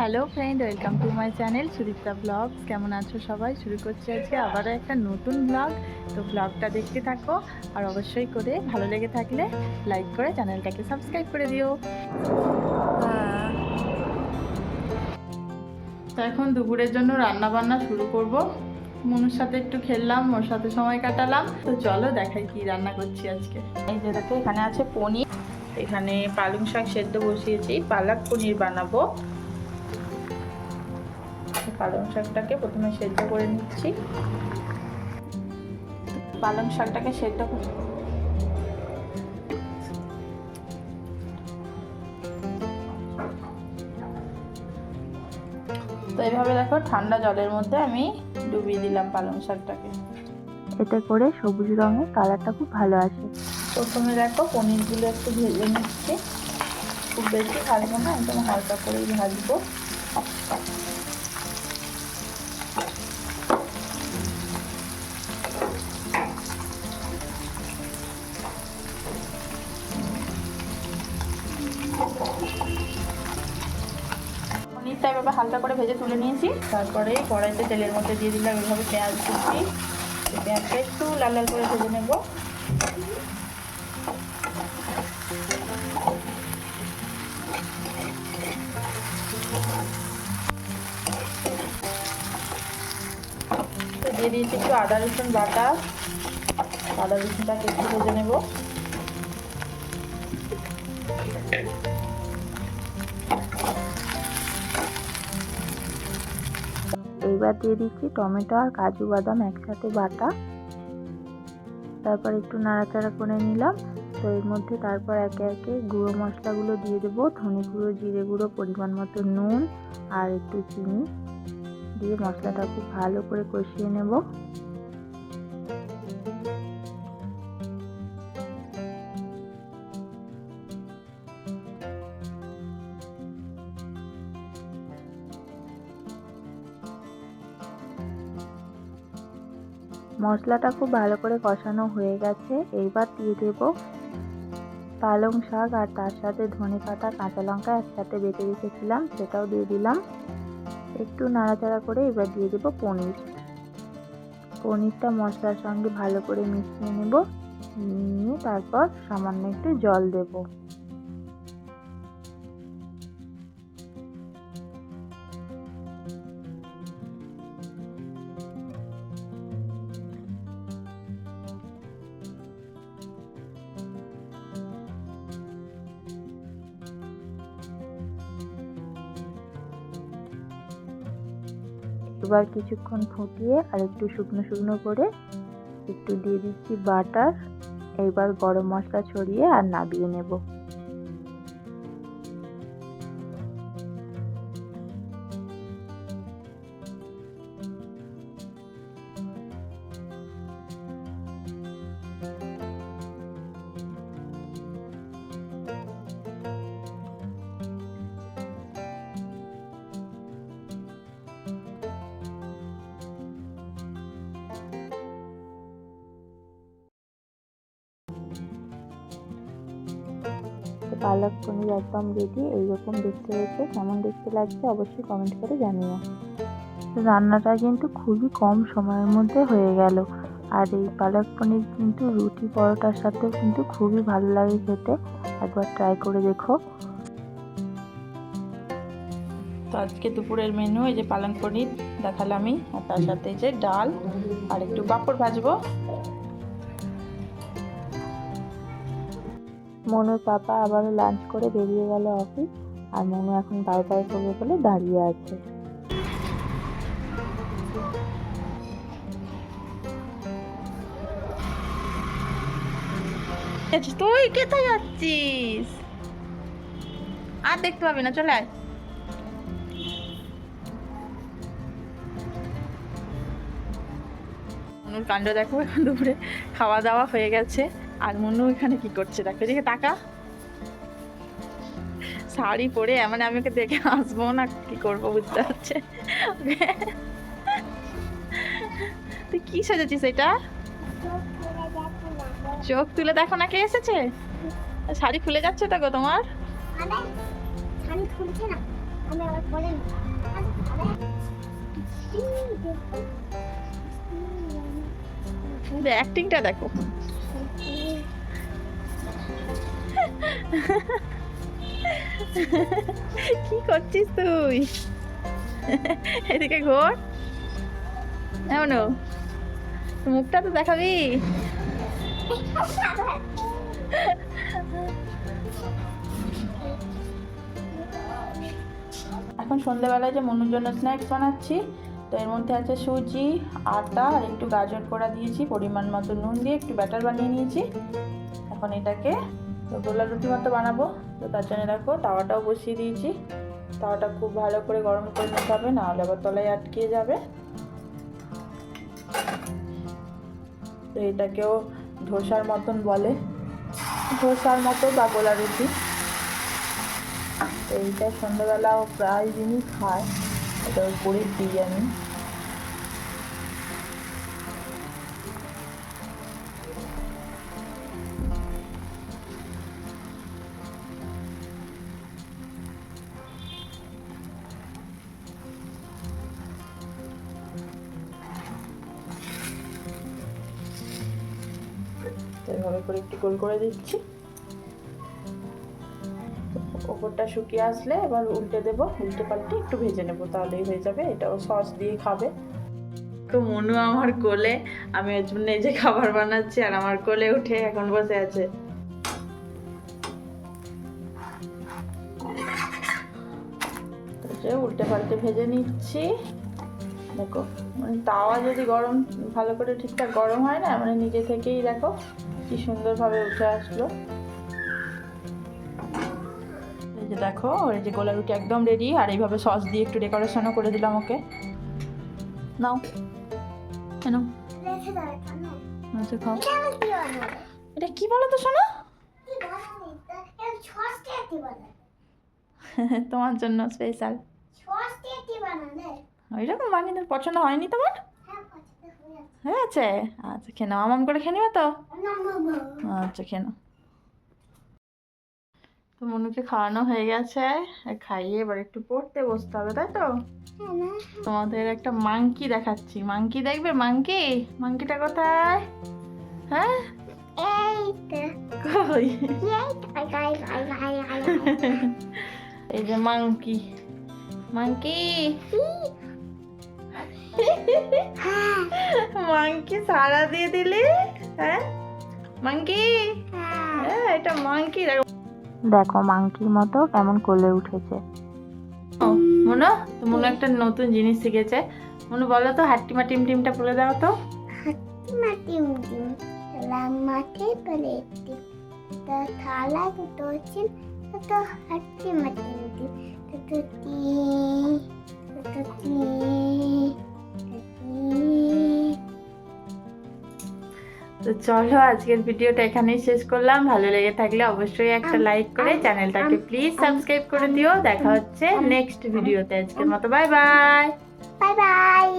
Hello friend, welcome to my channel Sudipta blogs. কেমন আছো সবাই? শুরু করছি আজকে আবারও একটা নতুন ব্লগ। তো ব্লগটা দেখতে থাকো, আর অবশ্যই করে ভালো লেগে থাকলে লাইক করে চ্যানেলটাকে সাবস্ক্রাইব করে দিও। তো এখন দুপুরের জন্য রান্না বান্না শুরু করব। মনুর সাথে একটু খেললাম, ওর সাথে সময় কাটালাম। তো চলো দেখাই কি রান্না করছি আজকে। এই যে দেখো, এখানে আছে পনির, এখানে পালং শাক সেদ্ধ বসিয়েছি, পালক পনির বানাবো। পালং শাকটাকে প্রথমে সেদ্ধ করে নিচ্ছি। পালং শাকটাকে সেদ্ধ করে তো এইভাবে দেখো ঠান্ডা জলের মধ্যে আমি ডুবিয়ে দিলাম পালং শাকটাকে। এতে করে সবুজ রঙের কালারটা খুব ভালো আসে। প্রথমে দেখো পনিরগুলো একটু ভেজে নিচ্ছি, খুব বেশি ভাজবো না, একদম হালকা করেই ভাজবো। পনিরটা এভাবে হালকা করে ভেজে তুলে নিয়েছি। তারপরে কড়াইতে তেলের মধ্যে দিয়ে দিলাম এভাবে পেঁয়াজ কুচি। পেঁয়াজটা একটু লাল লাল করে ভেজে নেব। দিয়ে দিয়েছি একটু আদা রসুন বাটা। আদা রসুনটাকে একটু ভেজে নেব। এইবার দিয়ে দিচ্ছি টমেটো আর কাজু বাদাম একসাথে বাটা। তারপর একটু নাড়াচাড়া করে নিলাম। তো এর মধ্যে তারপর একে একে গুঁড়ো মশলাগুলো দিয়ে দেবো। ধনে গুঁড়ো, জিরে গুঁড়ো, পরিমাণ মতো নুন আর একটু চিনি দিয়ে মশলাটা খুব ভালো করে কষিয়ে নেব। মশলাটা খুব ভালো করে কষানো হয়ে গেছে। এইবার দিয়ে দেব পালং শাক আর তার সাথে ধনে পাতা, কাঁচা লঙ্কা একসাথে বেটে রেখেছিলাম, সেটাও দিয়ে দিলাম। একটু নাড়াচাড়া করে এবার দিয়ে দেব পনির। পনিরটা মশলার সঙ্গে ভালো করে মিশিয়ে নেব, নিয়ে তারপর সামান্য একটু জল দেব। এবার কিছুক্ষণ ফুটিয়ে আর একটু শুকনো শুকনো করে একটু দিয়ে দিচ্ছি বাটার। এইবার গরম মশলা ছড়িয়ে আর নামিয়ে নেব। পালক পনির একদম রেডি। এইরকম দেখতে হয়েছে। কেমন দেখতে লাগছে অবশ্যই কমেন্ট করে জানিও। রান্নাটা কিন্তু খুবই কম সময়ের মধ্যে হয়ে গেল। আর এই পালক পনির কিন্তু রুটি পরোটার সাথেও কিন্তু খুবই ভালো লাগে খেতে। একবার ট্রাই করে দেখো। তো আজকে দুপুরের মেনু এই যে পালং পনির দেখালামই, আর তার সাথে এই যে ডাল আর একটু পাঁপড় ভাজবো। মনুর পাপা আবারও লাঞ্চ করে বেরিয়ে গেল অফিস, আর মনু এখন বাই বাই করবে বলে দাঁড়িয়ে আছে। তুই কোথায় যাচ্ছিস? আর দেখতে পাবি না, চলে আয়। মনুর কাণ্ড দেখো, এখন দুপুরে খাওয়া দাওয়া হয়ে গেছে, আর মনু এখানে কি করছে দেখো, এদিকে টাকা শাড়ি পরে এমন, আমি ওকে দেখে আসবো না কি করবো বুঝতে পারছে। তুই কি সাজেছিস এটা? চোখ তুলে দেখো না কে এসেছে। শাড়ি খুলে যাচ্ছে তো গো তোমার। অ্যাক্টিংটা দেখো। কি করছিস তুই? এদিকে ঘোর। এমন মুখটা তো দেখাবি। এখন সন্ধ্যেবেলায় যে মনুর জন্য স্ন্যাক্স বানাচ্ছি, তো এর মধ্যে আছে সুজি, আটা আর একটু গাজর কোড়া দিয়েছি, পরিমাণ মতো নুন দিয়ে একটু ব্যাটার বানিয়ে নিয়েছি। এখন এটাকে তো গোলা রুটি মতো বানাবো, তো তার জন্য দেখো তাওয়াটাও বসিয়ে দিয়েছি। তাওয়াটা খুব ভালো করে গরম করে নিতে হবে, নাহলে আবার তলায় আটকে যাবে। তো এটাকেও ধোসার মতন বলে, ধোসার মতো বা গোলা রুটি। তো এইটা সন্ধ্যাবেলাও প্রায় দিনই খায়, এটা করে দিই আমি। এভাবে করে একটু গোল করে দিচ্ছি। ওপরটা শুকিয়ে আসলে এবার উল্টে দেবো, উল্টে পাল্টে একটু ভেজে নেবো, তাহলেই হয়ে যাবে। এটাও সস দিয়ে খাবে। তো মনু আমার কোলে, আমি ওর জন্য এই যে খাবার বানাচ্ছি, আর আমার কোলে উঠে এখন বসে আছে। উল্টে পাল্টে ভেজে নিচ্ছি। দেখো মানে তাওয়া যদি গরম ভালো করে ঠিকঠাক গরম হয় না, মানে নিজে থেকেই দেখো কি সুন্দরভাবে উঠে আসলো। এই যে দেখো এই যে গোলা রুটি একদম রেডি, আর এইভাবে সস দিয়ে একটু ডেকোরেশনও করে দিলাম ওকে। নাও কেন খাও। এটা কি বলো তো শোনো? তোমার জন্য স্পেশাল। ওইরকম বানিয়ে তোর পছন্দ হয়নি তোমার? হয়ে আছে? আচ্ছা খেয়ে নাও, আমাম করে খেয়ে নেবে তো? আচ্ছা খেয়ে নাও। তো মনুকে খাওয়ানো হয়ে গেছে, খাইয়ে এবার একটু পড়তে বসতে হবে, তাই তো? তোমাদের একটা মাংকি দেখাচ্ছি। মাংকি দেখবে? মাংকি, মাংকিটা কোথায়? হ্যাঁ কই? এই যে মাংকি, মাংকি মাংকি সারা দিয়ে দিলি। হ্যাঁ মাংকি, হ্যাঁ এটা মাংকি। দেখো মাংকির মতো কেমন কোলে উঠেছে। মনো, তো মনো একটা নতুন জিনিস শিখেছে। মনো বলো তো হাট্টিমা টিম টিমটা বলে দাও তো। হাট্টিমা টিম টিম মাঠে বলে একটি থালা দুটো আছে, তো হাট্টিমা টিম টিম তো চলো আজকের ভিডিওটা এখানেই শেষ করলাম। ভালো লেগে থাকলে অবশ্যই একটা লাইক করে চ্যানেলটাকে প্লিজ সাবস্ক্রাইব করে দিও। দেখা হচ্ছে নেক্সট ভিডিওতে। আজকের মতো বাই বাই। Bye bye.